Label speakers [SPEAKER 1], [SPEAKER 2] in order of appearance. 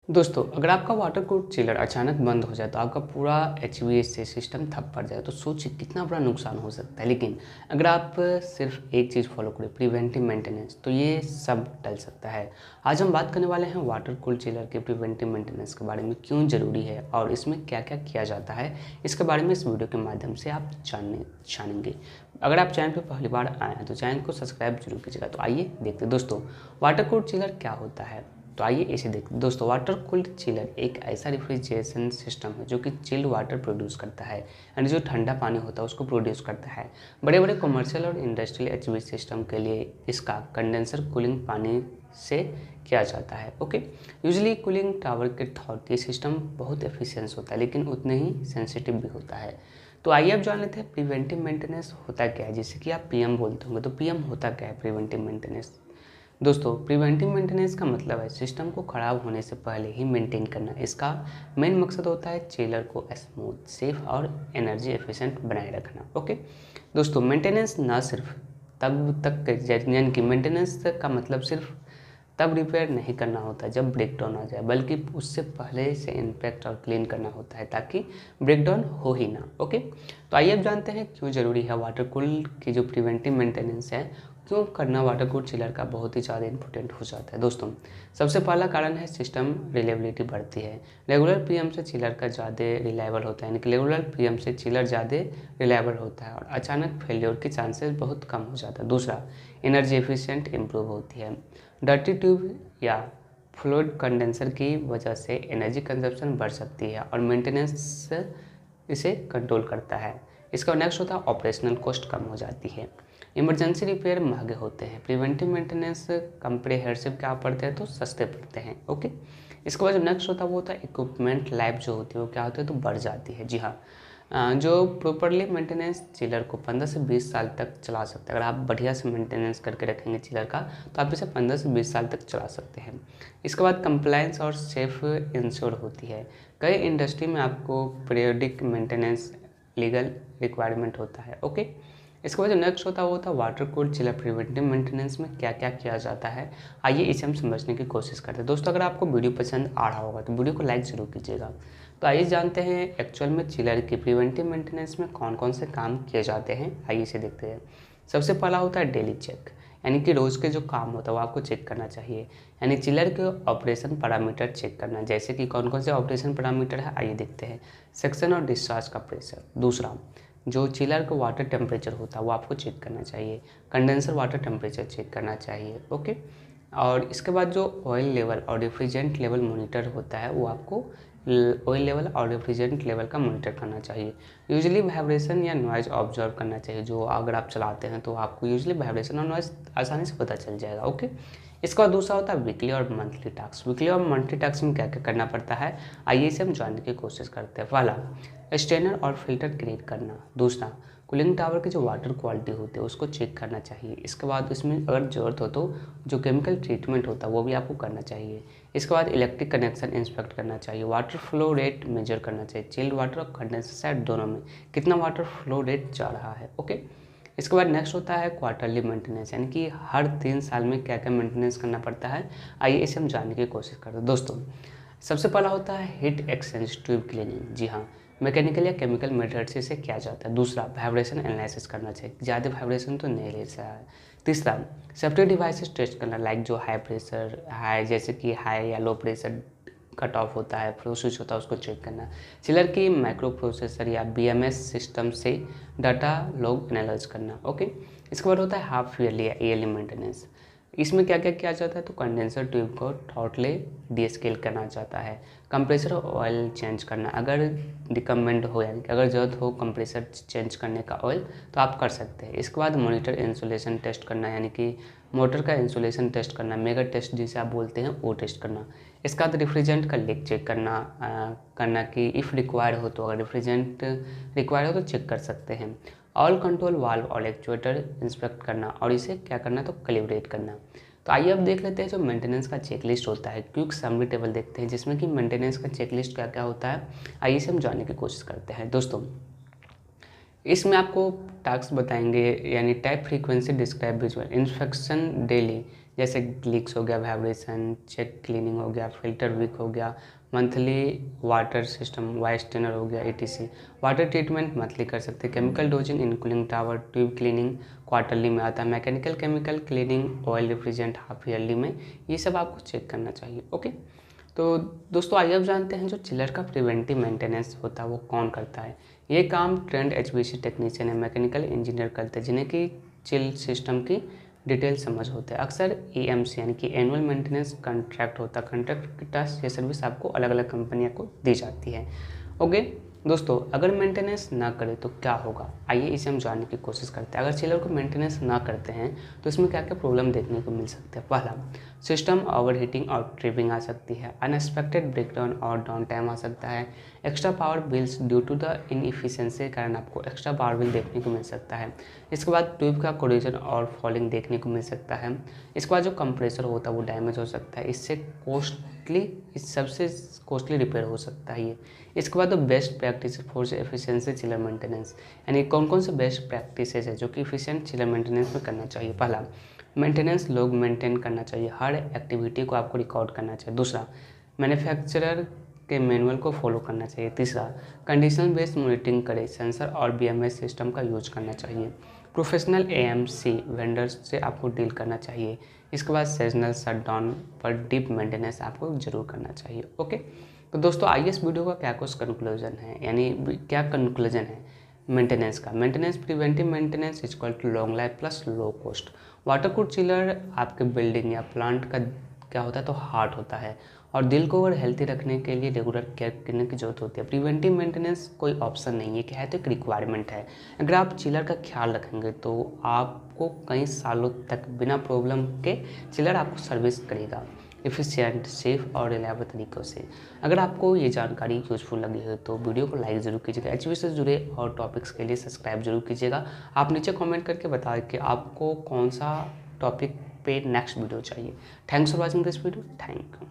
[SPEAKER 1] दोस्तों, अगर आपका वाटर कूल्ड चिलर अचानक बंद हो जाए तो आपका पूरा एचवीएसी सिस्टम ठप पड़ जाए तो सोचिए कितना बड़ा नुकसान हो सकता है। लेकिन अगर आप सिर्फ एक चीज़ फॉलो करें, प्रिवेंटिव मेंटेनेंस, तो ये सब टल सकता है। आज हम बात करने वाले हैं वाटर कूल्ड चिलर के प्रिवेंटिव मेंटेनेंस के बारे में, क्यों ज़रूरी है और इसमें क्या क्या किया जाता है। इसके बारे में इस वीडियो के माध्यम से आप जानेंगे। अगर आप चैनल पर पहली बार आए हैं तो चैनल को सब्सक्राइब जरूर कीजिएगा। तो आइए देखते हैं दोस्तों, वाटर कूल्ड चिलर क्या होता है। तो आइए इसे देखते हैं दोस्तों। वाटर कूल्ड चिलर एक ऐसा रेफ्रिजरेशन सिस्टम है जो कि चिल्ड वाटर प्रोड्यूस करता है, यानी जो ठंडा पानी होता है उसको प्रोड्यूस करता है। बड़े बड़े कमर्शियल और इंडस्ट्रियल एचवी सिस्टम के लिए इसका कंडेंसर कूलिंग पानी से किया जाता है। ओके, यूजली कूलिंग टावर के थॉट ये सिस्टम बहुत एफिशिएंट होता है लेकिन उतने ही सेंसिटिव भी होता है। तो आइए अब जान लेते हैं प्रिवेंटिव मेंटेनेंस होता क्या है। जैसे कि आप पीएम बोलते होंगे, तो पीएम होता क्या है प्रिवेंटिव मेंटेनेंस। दोस्तों, प्रिवेंटिव मेंटेनेंस का मतलब है सिस्टम को खराब होने से पहले ही मेंटेन करना। इसका मेन मकसद होता है चिलर को स्मूथ, सेफ और एनर्जी एफिशिएंट बनाए रखना। ओके दोस्तों, मेंटेनेंस ना सिर्फ तब तक, यानी कि मेंटेनेंस का मतलब सिर्फ तब रिपेयर नहीं करना होता जब ब्रेकडाउन आ जाए, बल्कि उससे पहले से इंस्पेक्ट और क्लीन करना होता है ताकि ब्रेकडाउन हो ही ना। ओके, तो आइए अब जानते हैं क्यों ज़रूरी है वाटर कूल की जो प्रिवेंटिव मेंटेनेंस है, क्यों करना वाटर कूल चिलर का बहुत ही ज़्यादा इंपॉर्टेंट हो जाता है। दोस्तों, सबसे पहला कारण है सिस्टम रिलायबिलिटी बढ़ती है। रेगुलर पीएम से चिलर का ज़्यादा रिलायबल होता है, यानी कि रेगुलर पीएम से चिलर ज़्यादा रिलायबल होता है और अचानक फेलियर के चांसेस बहुत कम हो जाता है। दूसरा, एनर्जी एफिशिएंट इम्प्रूव होती है। डर्टी ट्यूब या फ्लूइड कंडेंसर की वजह से एनर्जी कंजप्शन बढ़ सकती है और मेंटेनेंस इसे कंट्रोल करता है। इसका नेक्स्ट होता है ऑपरेशनल कॉस्ट कम हो जाती है। इमरजेंसी रिपेयर महंगे होते हैं, प्रिवेंटिव मेंटेनेंस कंप्रेहेंसिव क्या पड़ते हैं तो सस्ते पड़ते हैं। ओके, इसके बाद जो नेक्स्ट होता है वो होता है इक्विपमेंट लाइफ जो होती है वो क्या होती है तो बढ़ जाती है। जी हाँ, जो प्रॉपरली मेंटेनेंस चिलर को 15 से 20 साल तक चला सकते हैं। अगर आप बढ़िया से मेंटेनेंस करके रखेंगे चिलर का तो आप इसे 15 से 20 साल तक चला सकते हैं। इसके बाद कंप्लायंस और सेफ इंश्योर होती है। कई इंडस्ट्री में आपको पीरियोडिक मेंटेनेंस लीगल रिक्वायरमेंट होता है। ओके, इसके बाद जो नेक्स्ट होता है वो होता है water cooled chiller preventive maintenance में क्या क्या किया जाता है। आइए इसे हम समझने की कोशिश करते हैं। दोस्तों, अगर आपको वीडियो पसंद आ रहा होगा तो वीडियो को लाइक ज़रूर कीजिएगा। तो आइए जानते हैं एक्चुअल में चिलर की प्रिवेंटिव मेंटेनेंस में कौन कौन से काम किए जाते हैं। आइए इसे देखते हैं। सबसे पहला होता है डेली चेक, यानी कि रोज़ के जो काम होता है वो आपको चेक करना चाहिए, यानी चिलर के ऑपरेशन पैरामीटर चेक करना। जैसे कि कौन कौन से ऑपरेशन पैरामीटर है, आइए देखते हैं। सेक्शन और डिस्चार्ज का प्रेशर। दूसरा, जो चिलर का वाटर टेम्परेचर होता है वो आपको चेक करना चाहिए। कंडेंसर वाटर टेम्परेचर चेक करना चाहिए। ओके, और इसके बाद जो ऑयल लेवल और रेफ्रिजरेंट लेवल मॉनिटर होता है वो आपको ऑयल लेवल और रेफ्रिजरेंट लेवल का मॉनिटर करना चाहिए। यूजुअली वाइब्रेशन या नॉइज़ ऑब्जर्व करना चाहिए। जो अगर आप चलाते हैं तो आपको यूजुअली वाइब्रेशन और नॉइज़ आसानी से पता चल जाएगा। ओके, इसका दूसरा होता है वीकली और मंथली टास्क। वीकली और मंथली टास्क में क्या क्या करना पड़ता है, आइए इसे हम जानने की कोशिश करते हैं। पहला, स्ट्रेनर और फिल्टर क्लीन करना। दूसरा, कूलिंग टावर की जो वाटर क्वालिटी होती है उसको चेक करना चाहिए। इसके बाद उसमें अगर ज़रूरत हो तो जो केमिकल ट्रीटमेंट होता है वो भी आपको करना चाहिए। इसके बाद इलेक्ट्रिक कनेक्शन इंस्पेक्ट करना चाहिए। वाटर फ्लो रेट मेजर करना चाहिए, चिल्ड वाटर और कंडेंसर साइड दोनों में कितना वाटर फ्लो रेट जा रहा है। ओके, इसके बाद नेक्स्ट होता है क्वार्टरली मेंटेनेंस, यानी कि हर 3 साल में क्या क्या मेंटेनेंस करना पड़ता है। आइए इसे हम जानने की कोशिश करते हैं। दोस्तों, सबसे पहला होता है हीट एक्सचेंज ट्यूब क्लीनिंग। जी हाँ, मैकेनिकल या केमिकल मेथड से इसे किया जाता है। दूसरा, वाइब्रेशन एनालिसिस करना चाहिए, ज़्यादा वाइब्रेशन तो नहीं ले रहा है। तीसरा, सेफ्टी डिवाइसेस टेस्ट करना, लाइक जो हाई प्रेशर, हाई जैसे कि हाई या लो प्रेशर कट ऑफ होता है, फ्लो स्विच होता है, उसको चेक करना। चिलर की माइक्रो प्रोसेसर या बीएमएस सिस्टम से डाटा लॉग एनालाइज करना। ओके, इसके बाद होता है हाफ ईयरली या ईयरली मेंटेनेंस। इसमें क्या क्या किया जाता है तो कंडेंसर ट्यूब को थ्रॉटले डीस्केल करना जाता है। कंप्रेसर ऑयल चेंज करना, अगर रिकमेंड हो यानी कि अगर ज़रूरत हो कंप्रेसर चेंज करने का ऑयल तो आप कर सकते हैं। इसके बाद मॉनिटर इंसुलेशन टेस्ट करना, यानी कि मोटर का इंसुलेशन टेस्ट करना, मेगा टेस्ट जिसे आप बोलते हैं वो टेस्ट करना। इसके बाद रेफ्रिजरेंट का लीक चेक करना कि इफ़ रिक्वायर्ड हो तो, अगर रेफ्रिजरेंट रिक्वायर्ड हो तो चेक कर सकते हैं। ऑयल कंट्रोल वाल्व और एक्चुएटर इंस्पेक्ट करना और इसे क्या करना तो कैलिब्रेट करना। तो आइए अब देख लेते हैं जो मेंटेनेंस का चेकलिस्ट होता है। क्विक समरी टेबल देखते हैं जिसमें कि मेंटेनेंस का चेकलिस्ट क्या क्या होता है। आइए इसे हम जानने की कोशिश करते हैं। दोस्तों, इसमें आपको टास्क बताएंगे, यानी type, frequency, describe, visual, inspection daily, जैसे लीक्स हो गया, वाइब्रेशन, चेक क्लीनिंग हो गया, फिल्टर वीक हो गया, मंथली वाटर सिस्टम वाइस टेनर हो गया, etc। वाटर ट्रीटमेंट मंथली कर सकते हैं। Chemical dosing in cooling tower tube cleaning quarterly में आता है। Mechanical chemical cleaning oil refrigerant half yearly में। ये सब आपको चेक करना चाहिए। ओके, तो दोस्तों आइए अब जानते हैं जो चिलर का प्रिवेंटिव मेंटेनेंस होता है वो कौन करता है। ये काम ट्रेंड एचवीएसी टेक्नीशियन या मैकेनिकल इंजीनियर करते हैं जिन्हें कि चिल सिस्टम की डिटेल समझ होता है। अक्सर एएमसी यानी कि एनुअल मेंटेनेंस कॉन्ट्रैक्ट होता है। कॉन्ट्रैक्ट की टास्क ये सर्विस आपको अलग अलग कंपनियों को दी जाती है। ओके दोस्तों, अगर मेंटेनेंस ना करें तो क्या होगा, आइए इसे हम जानने की कोशिश करते हैं। अगर चिलर को मेंटेनेंस ना करते हैं तो इसमें क्या क्या प्रॉब्लम देखने को मिल सकते हैं। पहला, सिस्टम ओवरहीटिंग और ट्रिपिंग आ सकती है। अनएक्सपेक्टेड ब्रेकडाउन और डाउन टाइम आ सकता है। Extra power bills due to the inefficiency के कारण आपको एक्स्ट्रा पावर बिल देखने को मिल सकता है। इसके बाद ट्यूब का कोरोजन और फॉलिंग देखने को मिल सकता है। इसके बाद जो कंप्रेसर होता है वो डैमेज हो सकता है। इससे इस सबसे कॉस्टली रिपेयर हो सकता है ये। इसके बाद best practice for efficiency chiller maintenance, यानी कौन कौन से बेस्ट प्रैक्टिसेस है जो कि एफिशिएंट चिलर मेंटेनेंस में करना चाहिए। पहला, मेंटेनेंस लॉग मेंटेन करना चाहिए। हर एक्टिविटी को आपको रिकॉर्ड करना चाहिए। दूसरा, मैन्युफैक्चरर के मैनुअल को फॉलो करना चाहिए। तीसरा, कंडीशनल बेस्ड मॉनिटरिंग करें। सेंसर और बीएमएस सिस्टम का यूज करना चाहिए। प्रोफेशनल एएमसी वेंडर्स से आपको डील करना चाहिए। इसके बाद सीजनल शटडाउन पर डीप मेंटेनेंस आपको जरूर करना चाहिए। ओके, तो दोस्तों आइए इस वीडियो का क्या कुछ कंक्लूजन है, यानी क्या कंक्लूजन है मेंटेनेंस का। Maintenance, preventive maintenance equal to long life plus low cost. Water cooled chiller आपके बिल्डिंग या प्लांट का क्या होता है तो हार्ट होता है, और दिल को अगर हेल्थी रखने के लिए रेगुलर केयर करने की जरूरत होती है। प्रिवेंटिव मेंटेनेंस कोई ऑप्शन नहीं है, क्या है तो एक रिक्वायरमेंट है। अगर आप चिलर का ख्याल रखेंगे तो आपको कई सालों तक बिना प्रॉब्लम के चिलर आपको सर्विस करेगा एफिशिएंट, सेफ और रिलायबल तरीक़ों से। अगर आपको ये जानकारी यूजफुल लगी है तो वीडियो को लाइक ज़रूर कीजिएगा। एचवीएसी से जुड़े और टॉपिक्स के लिए सब्सक्राइब जरूर कीजिएगा। आप नीचे कमेंट करके बताएं कि आपको कौन सा टॉपिक पे नेक्स्ट वीडियो चाहिए। Thanks for watching this video. Thank you.